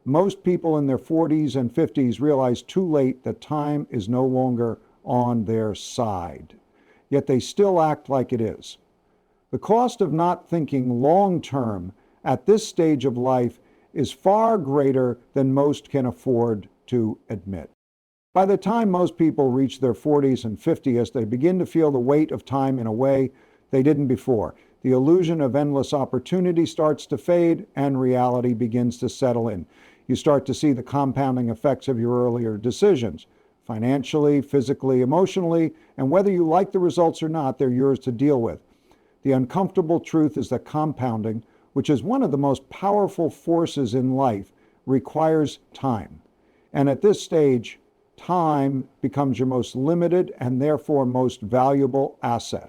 Most people in their 40s and 50s realize too late that time is no longer on their side, yet they still act like it is. The cost of not thinking long term at this stage of life is far greater than most can afford to admit. By the time most people reach their 40s and 50s, they begin to feel the weight of time in a way they didn't before. The illusion of endless opportunity starts to fade and reality begins to settle in. You start to see the compounding effects of your earlier decisions, financially, physically, emotionally, and whether you like the results or not, they're yours to deal with. The uncomfortable truth is that compounding, which is one of the most powerful forces in life, requires time. And at this stage, time becomes your most limited and therefore most valuable asset.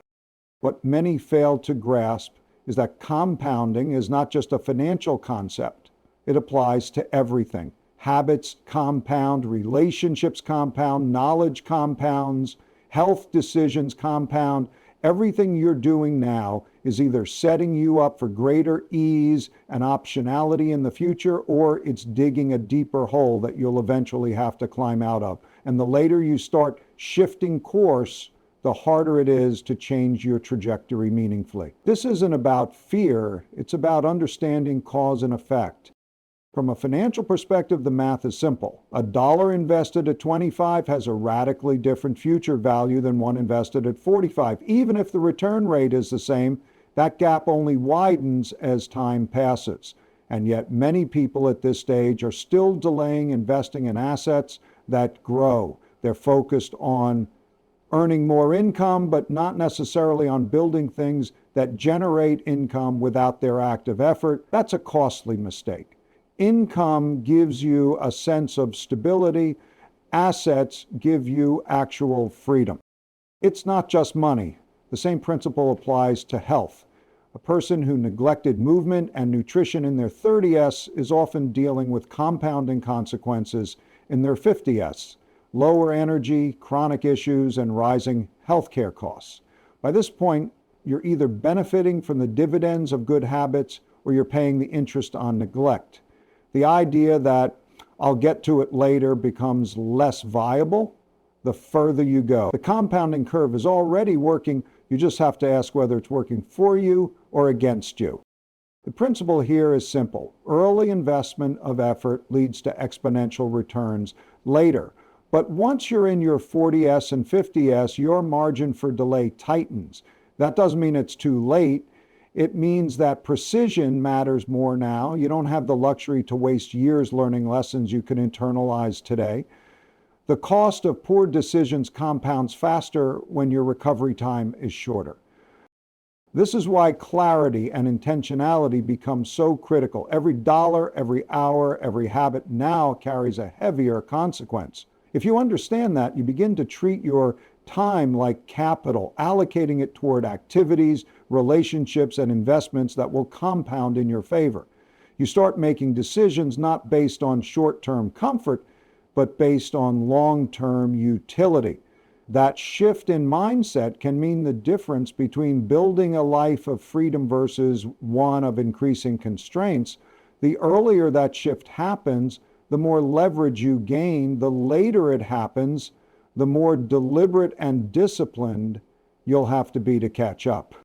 What many fail to grasp is that compounding is not just a financial concept. It applies to everything. Habits compound, relationships compound, knowledge compounds, health decisions compound. Everything you're doing now is either setting you up for greater ease and optionality in the future, or it's digging a deeper hole that you'll eventually have to climb out of. And the later you start shifting course, the harder it is to change your trajectory meaningfully. This isn't about fear, it's about understanding cause and effect. From a financial perspective, the math is simple. A dollar invested at 25 has a radically different future value than one invested at 45. Even if the return rate is the same, that gap only widens as time passes. And yet many people at this stage are still delaying investing in assets that grow. They're focused on earning more income, but not necessarily on building things that generate income without their active effort. That's a costly mistake. Income gives you a sense of stability. Assets give you actual freedom. It's not just money. The same principle applies to health. A person who neglected movement and nutrition in their 30s is often dealing with compounding consequences in their 50s. Lower energy, chronic issues, and rising healthcare costs. By this point, you're either benefiting from the dividends of good habits or you're paying the interest on neglect. The idea that I'll get to it later becomes less viable the further you go. The compounding curve is already working. You just have to ask whether it's working for you or against you. The principle here is simple. Early investment of effort leads to exponential returns later. But once you're in your 40s and 50s, your margin for delay tightens. That doesn't mean it's too late. It means that precision matters more now. You don't have the luxury to waste years learning lessons you can internalize today. The cost of poor decisions compounds faster when your recovery time is shorter. This is why clarity and intentionality become so critical. Every dollar, every hour, every habit now carries a heavier consequence. If you understand that, you begin to treat your time like capital, allocating it toward activities, relationships, and investments that will compound in your favor. You start making decisions not based on short-term comfort, but based on long-term utility. That shift in mindset can mean the difference between building a life of freedom versus one of increasing constraints. The earlier that shift happens, the more leverage you gain. The later it happens, the more deliberate and disciplined you'll have to be to catch up.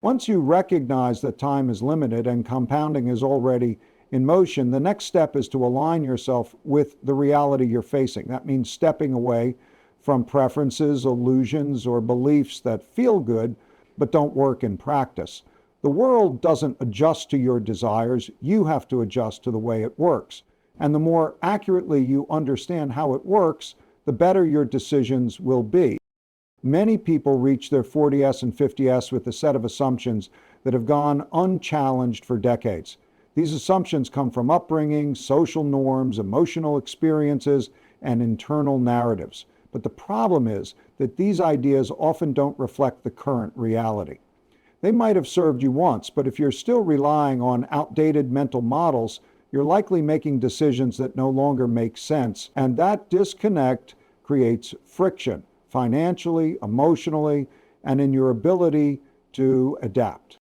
Once you recognize that time is limited and compounding is already in motion, the next step is to align yourself with the reality you're facing. That means stepping away from preferences, illusions, or beliefs that feel good but don't work in practice. The world doesn't adjust to your desires. You have to adjust to the way it works. And the more accurately you understand how it works, the better your decisions will be. Many people reach their 40s and 50s with a set of assumptions that have gone unchallenged for decades. These assumptions come from upbringing, social norms, emotional experiences, and internal narratives. But the problem is that these ideas often don't reflect the current reality. They might have served you once, but if you're still relying on outdated mental models, you're likely making decisions that no longer make sense, and that disconnect creates friction financially, emotionally, and in your ability to adapt.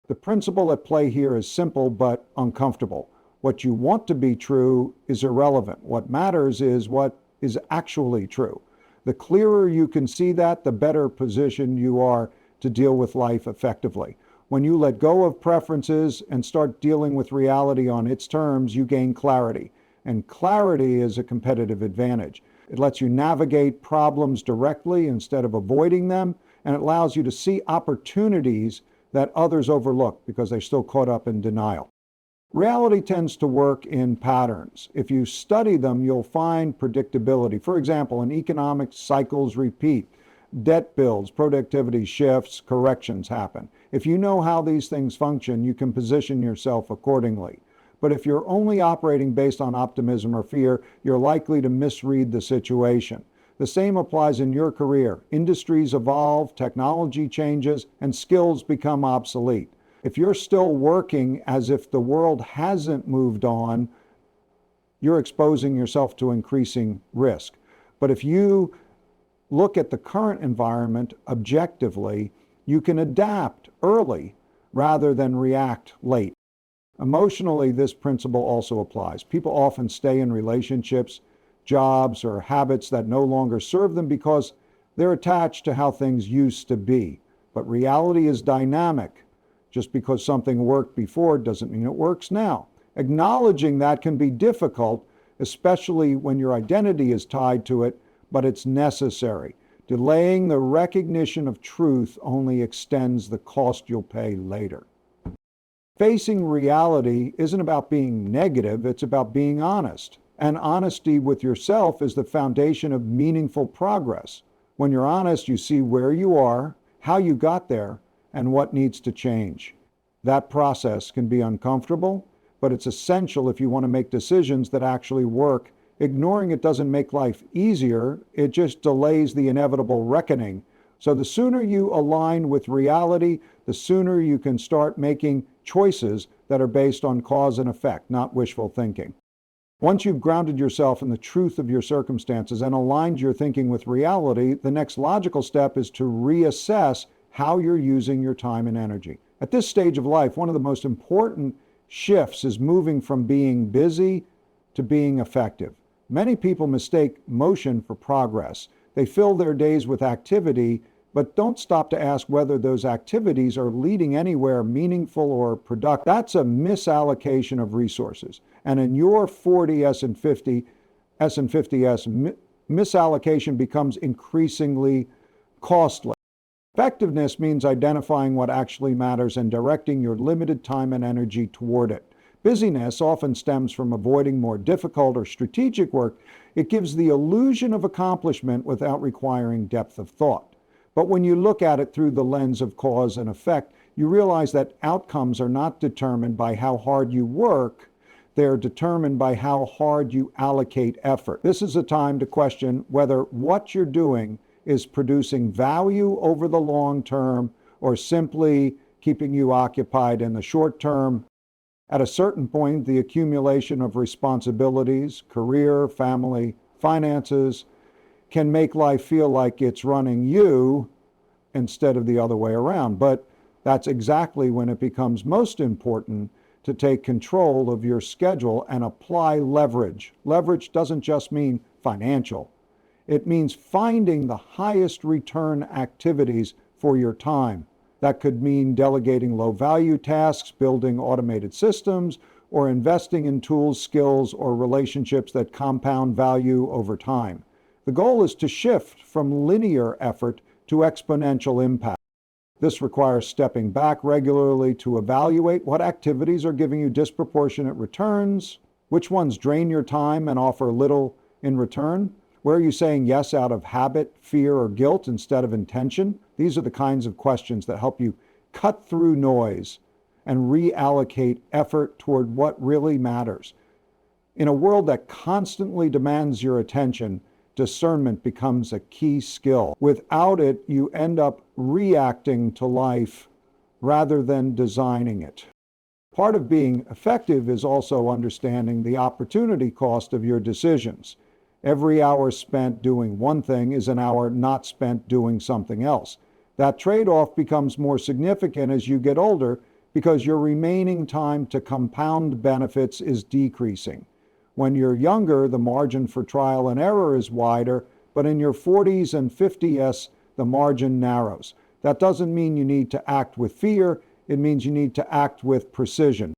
The principle at play here is simple but uncomfortable. What you want to be true is irrelevant. What matters is what is actually true. The clearer you can see that, the better position you are to deal with life effectively. When you let go of preferences and start dealing with reality on its terms, you gain clarity. And clarity is a competitive advantage. It lets you navigate problems directly instead of avoiding them, and it allows you to see opportunities that others overlook because they're still caught up in denial. Reality tends to work in patterns. If you study them, you'll find predictability. For example, in economics, cycles repeat. Debt builds, productivity shifts, corrections happen. If you know how these things function, you can position yourself accordingly. But if you're only operating based on optimism or fear, you're likely to misread the situation. The same applies in your career. Industries evolve, technology changes, and skills become obsolete. If you're still working as if the world hasn't moved on, you're exposing yourself to increasing risk. But if you look at the current environment objectively, you can adapt early rather than react late. Emotionally, this principle also applies. People often stay in relationships, jobs, or habits that no longer serve them because they're attached to how things used to be. But reality is dynamic. Just because something worked before doesn't mean it works now. Acknowledging that can be difficult, especially when your identity is tied to it, but it's necessary. Delaying the recognition of truth only extends the cost you'll pay later. Facing reality isn't about being negative, it's about being honest. And honesty with yourself is the foundation of meaningful progress. When you're honest, you see where you are, how you got there, and what needs to change. That process can be uncomfortable, but it's essential if you want to make decisions that actually work. Ignoring it doesn't make life easier, it just delays the inevitable reckoning. So the sooner you align with reality, the sooner you can start making choices that are based on cause and effect, not wishful thinking. Once you've grounded yourself in the truth of your circumstances and aligned your thinking with reality, the next logical step is to reassess how you're using your time and energy. At this stage of life, one of the most important shifts is moving from being busy to being effective. Many people mistake motion for progress. They fill their days with activity, but don't stop to ask whether those activities are leading anywhere meaningful or productive. That's a misallocation of resources. And in your 40 S&50 misallocation becomes increasingly costly. Effectiveness means identifying what actually matters and directing your limited time and energy toward it. Busyness often stems from avoiding more difficult or strategic work. It gives the illusion of accomplishment without requiring depth of thought. But when you look at it through the lens of cause and effect, you realize that outcomes are not determined by how hard you work, they're determined by how hard you allocate effort. This is a time to question whether what you're doing is producing value over the long term or simply keeping you occupied in the short term. At a certain point, the accumulation of responsibilities, career, family, finances, can make life feel like it's running you instead of the other way around. But that's exactly when it becomes most important to take control of your schedule and apply leverage. Leverage doesn't just mean financial. It means finding the highest return activities for your time. That could mean delegating low-value tasks, building automated systems, or investing in tools, skills, or relationships that compound value over time. The goal is to shift from linear effort to exponential impact. This requires stepping back regularly to evaluate what activities are giving you disproportionate returns, which ones drain your time and offer little in return. Where are you saying yes out of habit, fear, or guilt instead of intention? These are the kinds of questions that help you cut through noise and reallocate effort toward what really matters. In a world that constantly demands your attention, discernment becomes a key skill. Without it, you end up reacting to life rather than designing it. Part of being effective is also understanding the opportunity cost of your decisions. Every hour spent doing one thing is an hour not spent doing something else. That trade-off becomes more significant as you get older because your remaining time to compound benefits is decreasing. When you're younger, the margin for trial and error is wider, but in your 40s and 50s, the margin narrows. That doesn't mean you need to act with fear. It means you need to act with precision.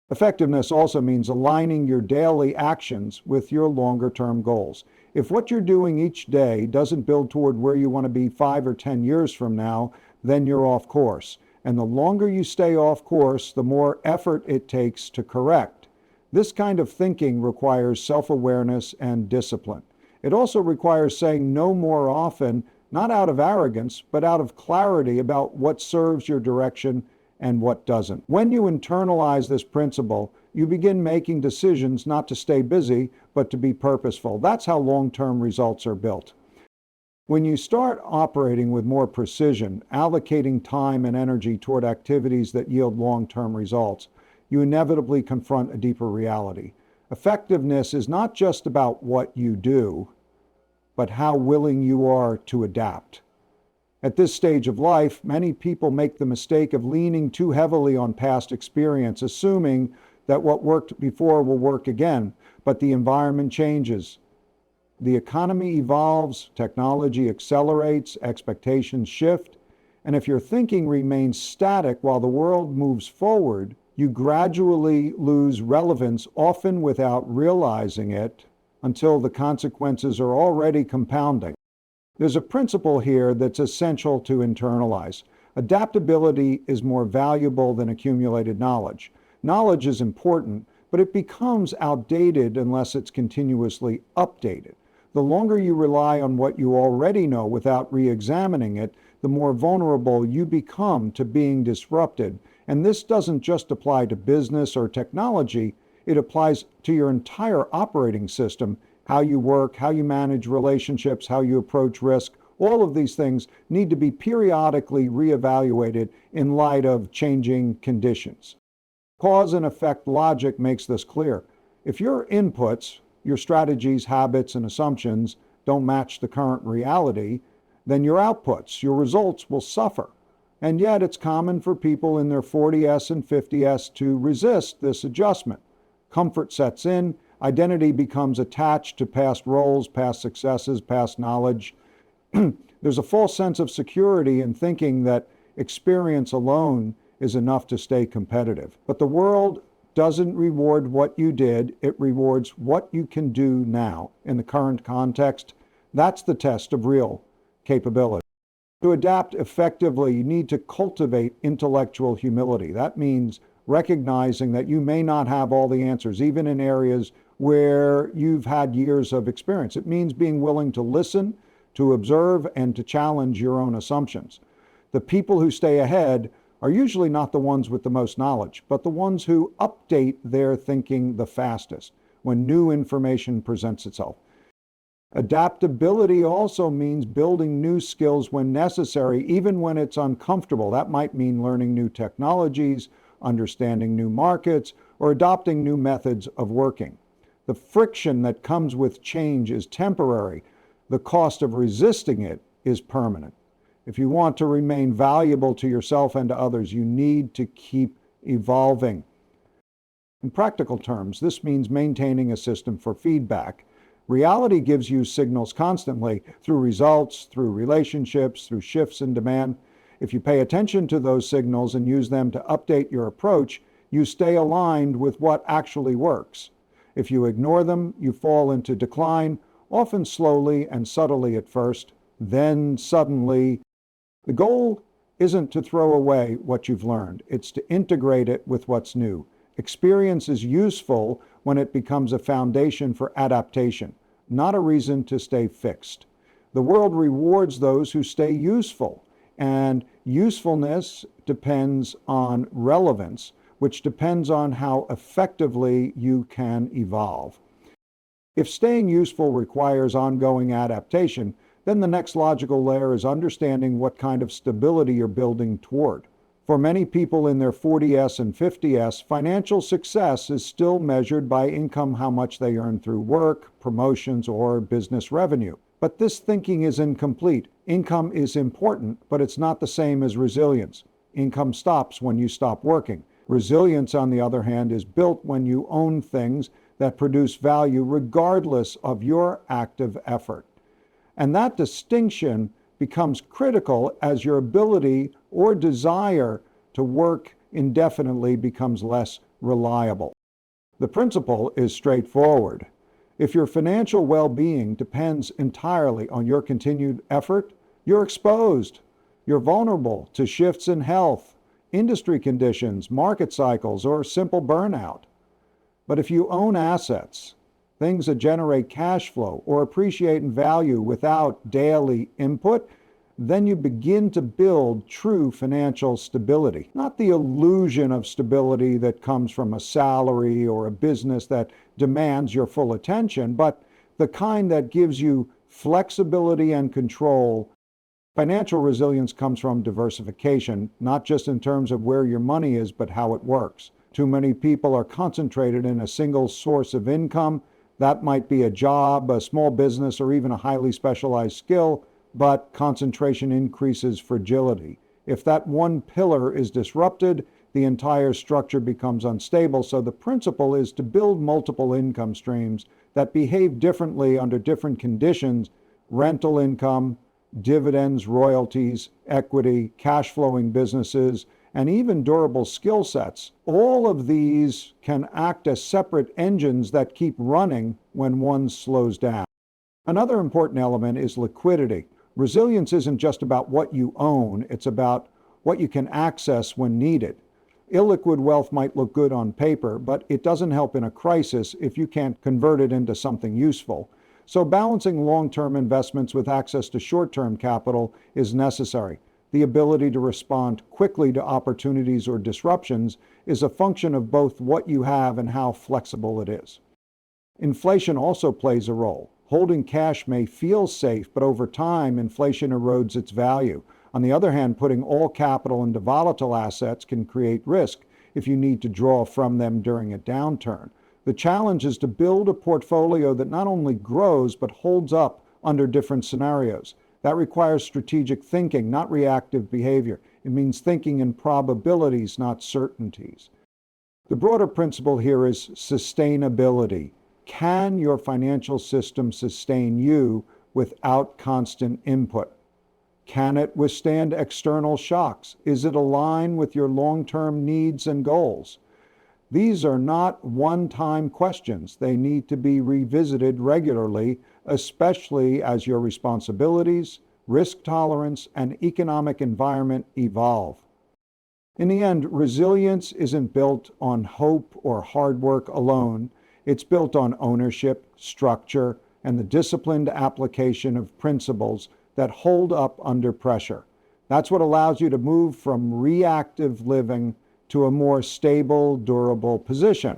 Effectiveness also means aligning your daily actions with your longer-term goals. If what you're doing each day doesn't build toward where you want to be 5 or 10 years from now, then you're off course. And the longer you stay off course, the more effort it takes to correct. This kind of thinking requires self-awareness and discipline. It also requires saying no more often, not out of arrogance, but out of clarity about what serves your direction and what doesn't. When you internalize this principle, you begin making decisions not to stay busy, but to be purposeful. That's how long-term results are built. When you start operating with more precision, allocating time and energy toward activities that yield long-term results, you inevitably confront a deeper reality. Effectiveness is not just about what you do, but how willing you are to adapt. At this stage of life, many people make the mistake of leaning too heavily on past experience, assuming that what worked before will work again, but the environment changes. The economy evolves, technology accelerates, expectations shift, and if your thinking remains static while the world moves forward, you gradually lose relevance, often without realizing it, until the consequences are already compounding. There's a principle here that's essential to internalize. Adaptability is more valuable than accumulated knowledge. Knowledge is important, but it becomes outdated unless it's continuously updated. The longer you rely on what you already know without re-examining it, the more vulnerable you become to being disrupted. And this doesn't just apply to business or technology, it applies to your entire operating system. How you work, how you manage relationships, how you approach risk, all of these things need to be periodically reevaluated in light of changing conditions. Cause and effect logic makes this clear. If your inputs, your strategies, habits, and assumptions don't match the current reality, then your outputs, your results will suffer. And yet it's common for people in their 40s and 50s to resist this adjustment. Comfort sets in. Identity becomes attached to past roles, past successes, past knowledge. There's a false sense of security in thinking that experience alone is enough to stay competitive. But the world doesn't reward what you did, it rewards what you can do now. In the current context, that's the test of real capability. To adapt effectively, you need to cultivate intellectual humility. That means recognizing that you may not have all the answers, even in areas where you've had years of experience. It means being willing to listen, to observe, and to challenge your own assumptions. The people who stay ahead are usually not the ones with the most knowledge, but the ones who update their thinking the fastest when new information presents itself. Adaptability also means building new skills when necessary, even when it's uncomfortable. That might mean learning new technologies, understanding new markets, or adopting new methods of working. The friction that comes with change is temporary. The cost of resisting it is permanent. If you want to remain valuable to yourself and to others, you need to keep evolving. In practical terms, this means maintaining a system for feedback. Reality gives you signals constantly through results, through relationships, through shifts in demand. If you pay attention to those signals and use them to update your approach, you stay aligned with what actually works. If you ignore them, you fall into decline, often slowly and subtly at first, then suddenly. The goal isn't to throw away what you've learned, it's to integrate it with what's new. Experience is useful when it becomes a foundation for adaptation, not a reason to stay fixed. The world rewards those who stay useful, and usefulness depends on relevance, which depends on how effectively you can evolve. If staying useful requires ongoing adaptation, then the next logical layer is understanding what kind of stability you're building toward. For many people in their 40s and 50s, financial success is still measured by income, how much they earn through work, promotions, or business revenue. But this thinking is incomplete. Income is important, but it's not the same as resilience. Income stops when you stop working. Resilience, on the other hand, is built when you own things that produce value regardless of your active effort. And that distinction becomes critical as your ability or desire to work indefinitely becomes less reliable. The principle is straightforward. If your financial well-being depends entirely on your continued effort, you're exposed. You're vulnerable to shifts in health, industry conditions, market cycles, or simple burnout. But if you own assets, things that generate cash flow or appreciate in value without daily input, then you begin to build true financial stability. Not the illusion of stability that comes from a salary or a business that demands your full attention, but the kind that gives you flexibility and control. Financial resilience comes from diversification, not just in terms of where your money is, but how it works. Too many people are concentrated in a single source of income. That might be a job, a small business, or even a highly specialized skill, but concentration increases fragility. If that one pillar is disrupted, the entire structure becomes unstable. So the principle is to build multiple income streams that behave differently under different conditions: rental income, dividends, royalties, equity, cash flowing businesses, and even durable skill sets. All of these can act as separate engines that keep running when one slows down. Another important element is liquidity. Resilience isn't just about what you own, it's about what you can access when needed. Illiquid wealth might look good on paper, but it doesn't help in a crisis if you can't convert it into something useful. So balancing long-term investments with access to short-term capital is necessary. The ability to respond quickly to opportunities or disruptions is a function of both what you have and how flexible it is. Inflation also plays a role. Holding cash may feel safe, but over time, inflation erodes its value. On the other hand, putting all capital into volatile assets can create risk if you need to draw from them during a downturn. The challenge is to build a portfolio that not only grows, but holds up under different scenarios. That requires strategic thinking, not reactive behavior. It means thinking in probabilities, not certainties. The broader principle here is sustainability. Can your financial system sustain you without constant input? Can it withstand external shocks? Is it aligned with your long-term needs and goals? These are not one-time questions. They need to be revisited regularly, especially as your responsibilities, risk tolerance, and economic environment evolve. In the end, resilience isn't built on hope or hard work alone. It's built on ownership, structure, and the disciplined application of principles that hold up under pressure. That's what allows you to move from reactive living to a more stable, durable position.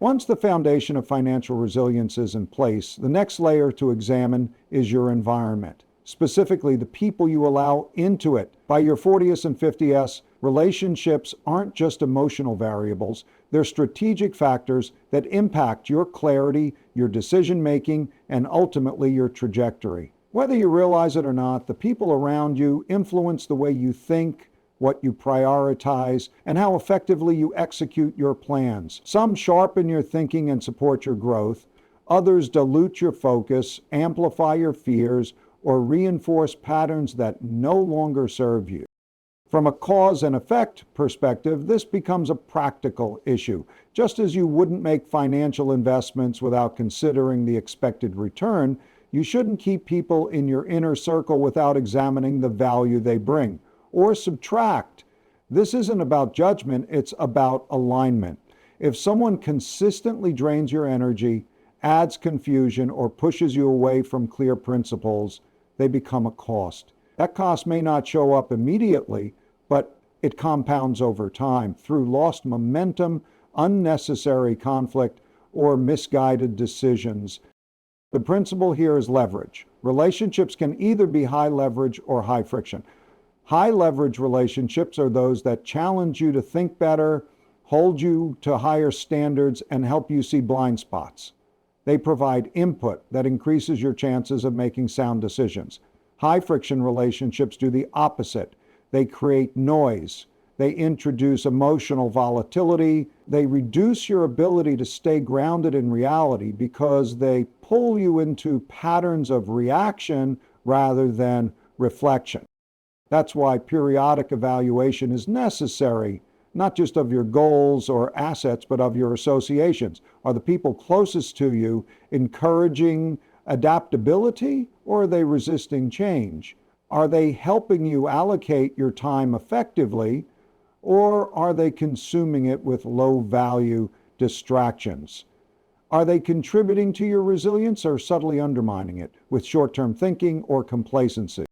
Once the foundation of financial resilience is in place, the next layer to examine is your environment, specifically the people you allow into it. By your 40s and 50s, relationships aren't just emotional variables, they're strategic factors that impact your clarity, your decision-making, and ultimately your trajectory. Whether you realize it or not, the people around you influence the way you think, what you prioritize, and how effectively you execute your plans. Some sharpen your thinking and support your growth. Others dilute your focus, amplify your fears, or reinforce patterns that no longer serve you. From a cause and effect perspective, this becomes a practical issue. Just as you wouldn't make financial investments without considering the expected return, you shouldn't keep people in your inner circle without examining the value they bring. Or subtract. This isn't about judgment, it's about alignment. If someone consistently drains your energy, adds confusion, or pushes you away from clear principles, they become a cost. That cost may not show up immediately, but it compounds over time through lost momentum, unnecessary conflict, or misguided decisions. The principle here is leverage. Relationships can either be high leverage or high friction. High leverage relationships are those that challenge you to think better, hold you to higher standards, and help you see blind spots. They provide input that increases your chances of making sound decisions. High friction relationships do the opposite. They create noise. They introduce emotional volatility. They reduce your ability to stay grounded in reality because they pull you into patterns of reaction rather than reflection. That's why periodic evaluation is necessary, not just of your goals or assets, but of your associations. Are the people closest to you encouraging adaptability, or are they resisting change? Are they helping you allocate your time effectively, or are they consuming it with low-value distractions? Are they contributing to your resilience or subtly undermining it with short-term thinking or complacency?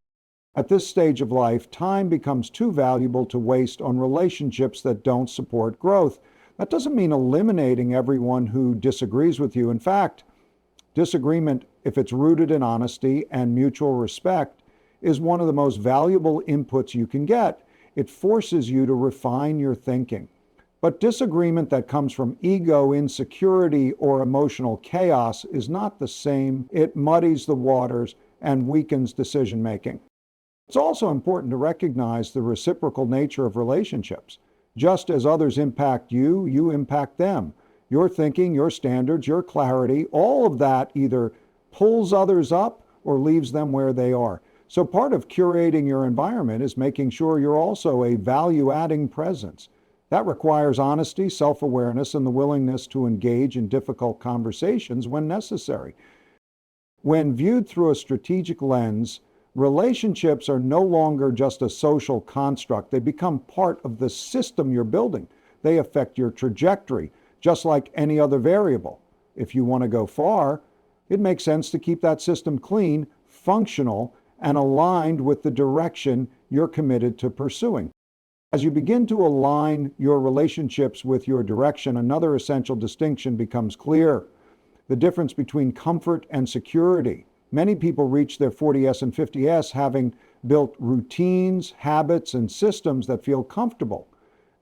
At this stage of life, time becomes too valuable to waste on relationships that don't support growth. That doesn't mean eliminating everyone who disagrees with you. In fact, disagreement, if it's rooted in honesty and mutual respect, is one of the most valuable inputs you can get. It forces you to refine your thinking. But disagreement that comes from ego, insecurity, or emotional chaos is not the same. It muddies the waters and weakens decision making. It's also important to recognize the reciprocal nature of relationships. Just as others impact you, you impact them. Your thinking, your standards, your clarity, all of that either pulls others up or leaves them where they are. So part of curating your environment is making sure you're also a value-adding presence. That requires honesty, self-awareness, and the willingness to engage in difficult conversations when necessary. When viewed through a strategic lens, relationships are no longer just a social construct. They become part of the system you're building. They affect your trajectory, just like any other variable. If you want to go far, it makes sense to keep that system clean, functional, and aligned with the direction you're committed to pursuing. As you begin to align your relationships with your direction, another essential distinction becomes clear: the difference between comfort and security. Many people reach their 40S and 50S having built routines, habits, and systems that feel comfortable.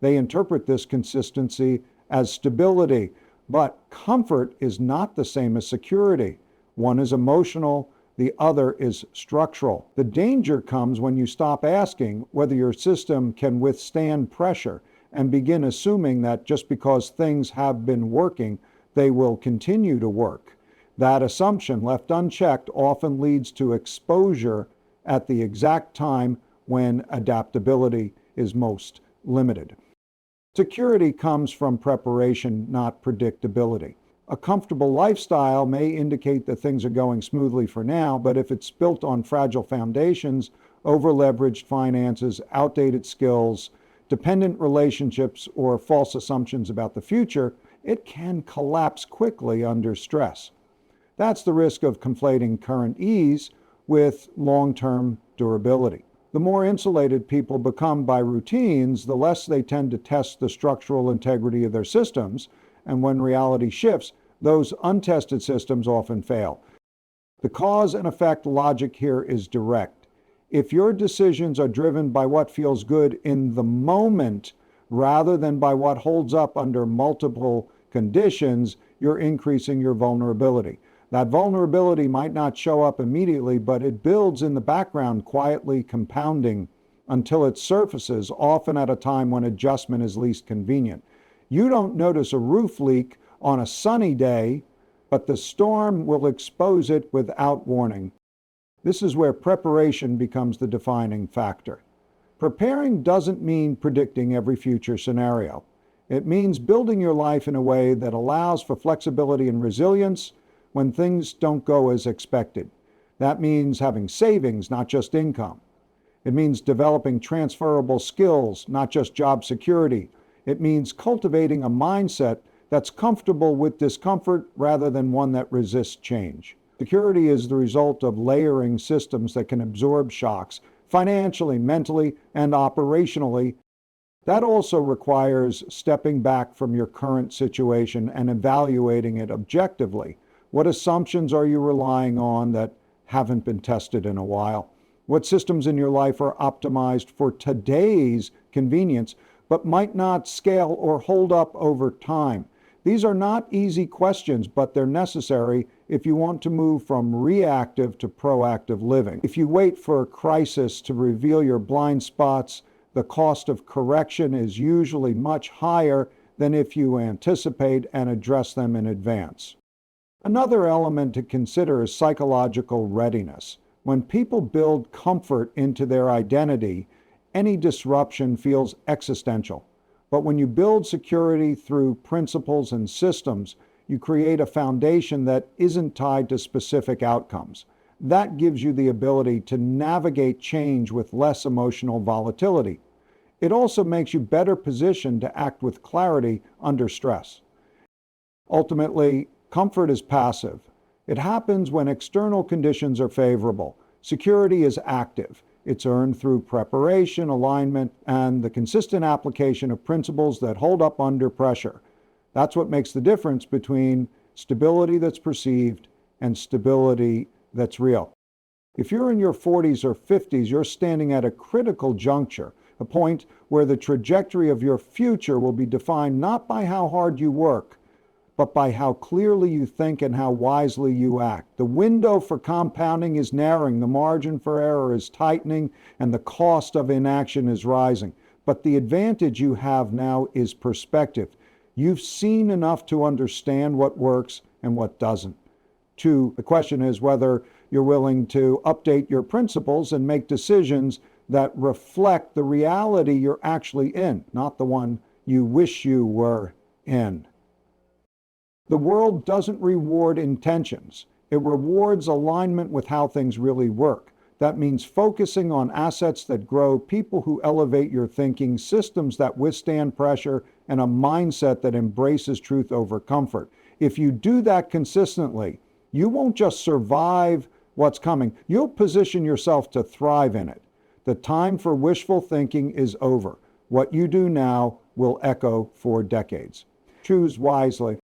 They interpret this consistency as stability, but comfort is not the same as security. One is emotional, the other is structural. The danger comes when you stop asking whether your system can withstand pressure and begin assuming that just because things have been working, they will continue to work. That assumption, left unchecked, often leads to exposure at the exact time when adaptability is most limited. Security comes from preparation, not predictability. A comfortable lifestyle may indicate that things are going smoothly for now, but if it's built on fragile foundations, over-leveraged finances, outdated skills, dependent relationships, or false assumptions about the future, it can collapse quickly under stress. That's the risk of conflating current ease with long-term durability. The more insulated people become by routines, the less they tend to test the structural integrity of their systems, and when reality shifts, those untested systems often fail. The cause and effect logic here is direct. If your decisions are driven by what feels good in the moment rather than by what holds up under multiple conditions, you're increasing your vulnerability. That vulnerability might not show up immediately, but it builds in the background, quietly compounding until it surfaces, often at a time when adjustment is least convenient. You don't notice a roof leak on a sunny day, but the storm will expose it without warning. This is where preparation becomes the defining factor. Preparing doesn't mean predicting every future scenario. It means building your life in a way that allows for flexibility and resilience when things don't go as expected. That means having savings, not just income. It means developing transferable skills, not just job security. It means cultivating a mindset that's comfortable with discomfort rather than one that resists change. Security is the result of layering systems that can absorb shocks financially, mentally, and operationally. That also requires stepping back from your current situation and evaluating it objectively. What assumptions are you relying on that haven't been tested in a while? What systems in your life are optimized for today's convenience but might not scale or hold up over time? These are not easy questions, but they're necessary if you want to move from reactive to proactive living. If you wait for a crisis to reveal your blind spots, The cost of correction is usually much higher than if you anticipate and address them in advance. Another element to consider is psychological readiness. When people build comfort into their identity, any disruption feels existential. But when you build security through principles and systems, you create a foundation that isn't tied to specific outcomes. That gives you the ability to navigate change with less emotional volatility. It also makes you better positioned to act with clarity under stress. Ultimately, comfort is passive. It happens when external conditions are favorable. Security is active. It's earned through preparation, alignment, and the consistent application of principles that hold up under pressure. That's what makes the difference between stability that's perceived and stability that's real. If you're in your 40s or 50s, you're standing at a critical juncture, a point where the trajectory of your future will be defined not by how hard you work, but by how clearly you think and how wisely you act. The window for compounding is narrowing, the margin for error is tightening, and the cost of inaction is rising. But the advantage you have now is perspective. You've seen enough to understand what works and what doesn't. Two, the question is whether you're willing to update your principles and make decisions that reflect the reality you're actually in, not the one you wish you were in. The world doesn't reward intentions. It rewards alignment with how things really work. That means focusing on assets that grow, people who elevate your thinking, systems that withstand pressure, and a mindset that embraces truth over comfort. If you do that consistently, you won't just survive what's coming. You'll position yourself to thrive in it. The time for wishful thinking is over. What you do now will echo for decades. Choose wisely.